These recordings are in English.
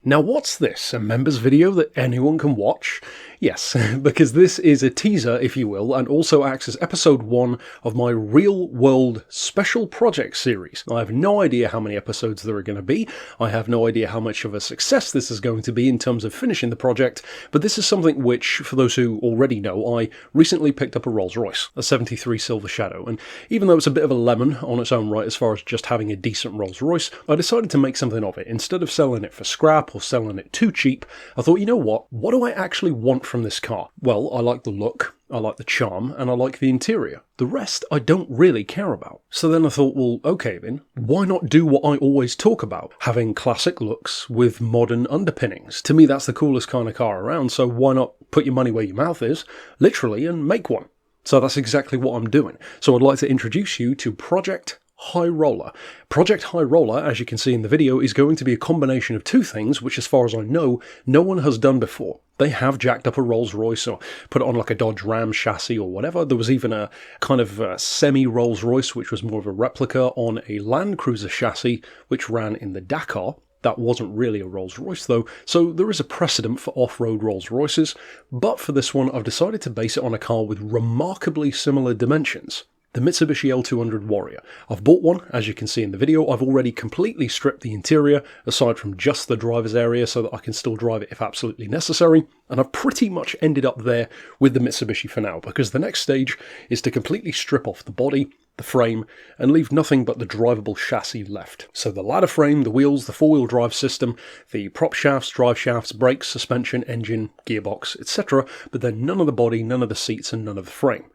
Now what's this, a members video that anyone can watch? Yes, because this is a teaser, if you will, and also acts as episode 1 of my real world special project series. I have no idea how many episodes there are going to be, I have no idea how much of a success this is going to be in terms of finishing the project, but this is something which, for those who already know, I recently picked up a Rolls-Royce, a 73 Silver Shadow, and even though it's a bit of a lemon on its own right as far as just having a decent Rolls-Royce, I decided to make something of it. Instead of selling it for scrap or selling it too cheap, I thought, you know what do I actually want from this car? Well, I like the look, I like the charm, and I like the interior. The rest I don't really care about. So then I thought, well, okay then, why not do what I always talk about? Having classic looks with modern underpinnings. To me, that's the coolest kind of car around, so why not put your money where your mouth is, literally, and make one? So that's exactly what I'm doing. So I'd like to introduce you to Project High Roller. Project High Roller, as you can see in the video, is going to be a combination of two things, which as far as I know, no one has done before. They have jacked up a Rolls-Royce or put it on like a Dodge Ram chassis or whatever. There was even a kind of semi-Rolls-Royce, which was more of a replica on a Land Cruiser chassis, which ran in the Dakar. That wasn't really a Rolls-Royce though, so there is a precedent for off-road Rolls-Royces, but for this one I've decided to base it on a car with remarkably similar dimensions. The Mitsubishi L200 Warrior. I've bought one, as you can see in the video. I've already completely stripped the interior, aside from just the driver's area, so that I can still drive it if absolutely necessary. And I've pretty much ended up there with the Mitsubishi for now, because the next stage is to completely strip off the body, the frame, and leave nothing but the drivable chassis left. So the ladder frame, the wheels, the four-wheel drive system, the prop shafts, drive shafts, brakes, suspension, engine, gearbox, etc. But then none of the body, none of the seats, and none of the frame.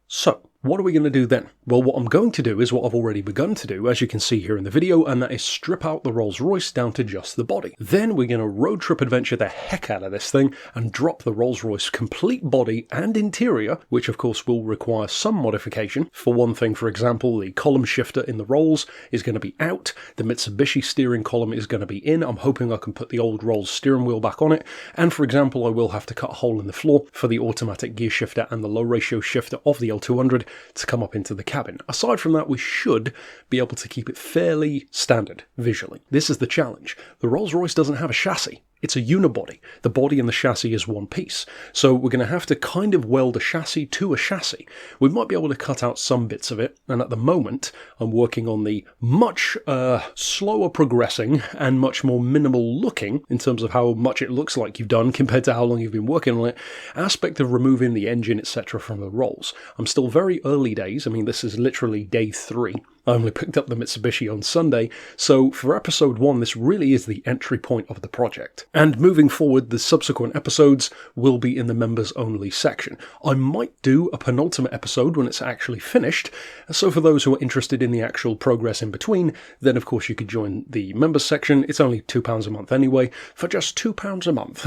So, what are we going to do then? Well, what I'm going to do is what I've already begun to do, as you can see here in the video, and that is strip out the Rolls-Royce down to just the body. Then we're going to road trip adventure the heck out of this thing and drop the Rolls-Royce complete body and interior, which of course will require some modification. For one thing, for example, the column shifter in the Rolls is going to be out, the Mitsubishi steering column is going to be in. I'm hoping I can put the old Rolls steering wheel back on it, and for example, I will have to cut a hole in the floor for the automatic gear shifter and the low ratio shifter of the L200 to come up into the cabin. Aside from that, we should be able to keep it fairly standard visually. This is the challenge. The Rolls-Royce doesn't have a chassis. It's a unibody. The body and the chassis is one piece. So we're going to have to kind of weld a chassis to a chassis. We might be able to cut out some bits of it, and at the moment I'm working on the much slower progressing and much more minimal looking, in terms of how much it looks like you've done compared to how long you've been working on it, aspect of removing the engine, etc. from the Rolls. I'm still very early days. I mean, this is literally day 3. I only picked up the Mitsubishi on Sunday, so for episode 1 this really is the entry point of the project. And moving forward, the subsequent episodes will be in the members only section. I might do a penultimate episode when it's actually finished, so for those who are interested in the actual progress in between, then of course you could join the members section. It's only £2 a month anyway, for just £2 a month.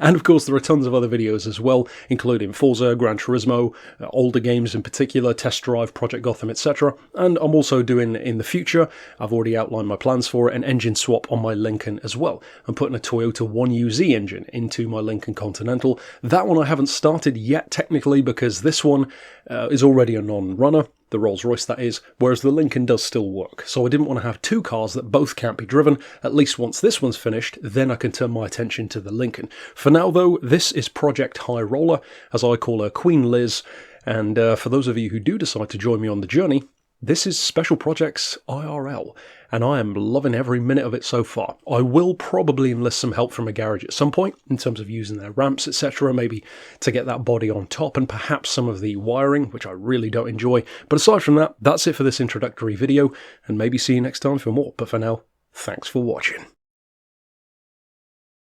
And of course there are tons of other videos as well, including Forza, Gran Turismo, older games in particular, Test Drive, Project Gotham, etc. And I'm also doing in the future, I've already outlined my plans for it, an engine swap on my Lincoln as well. I'm putting a Toyota 1UZ engine into my Lincoln Continental. That one I haven't started yet technically, because this one is already a non-runner, the Rolls-Royce that is, whereas the Lincoln does still work. So I didn't want to have two cars that both can't be driven. At least once this one's finished, then I can turn my attention to the Lincoln. For now though, this is Project High Roller, as I call her Queen Liz, and for those of you who do decide to join me on the journey, this is Special Projects IRL, and I am loving every minute of it so far. I will probably enlist some help from a garage at some point, in terms of using their ramps, etc., maybe to get that body on top, and perhaps some of the wiring, which I really don't enjoy. But aside from that, that's it for this introductory video, and maybe see you next time for more. But for now, thanks for watching.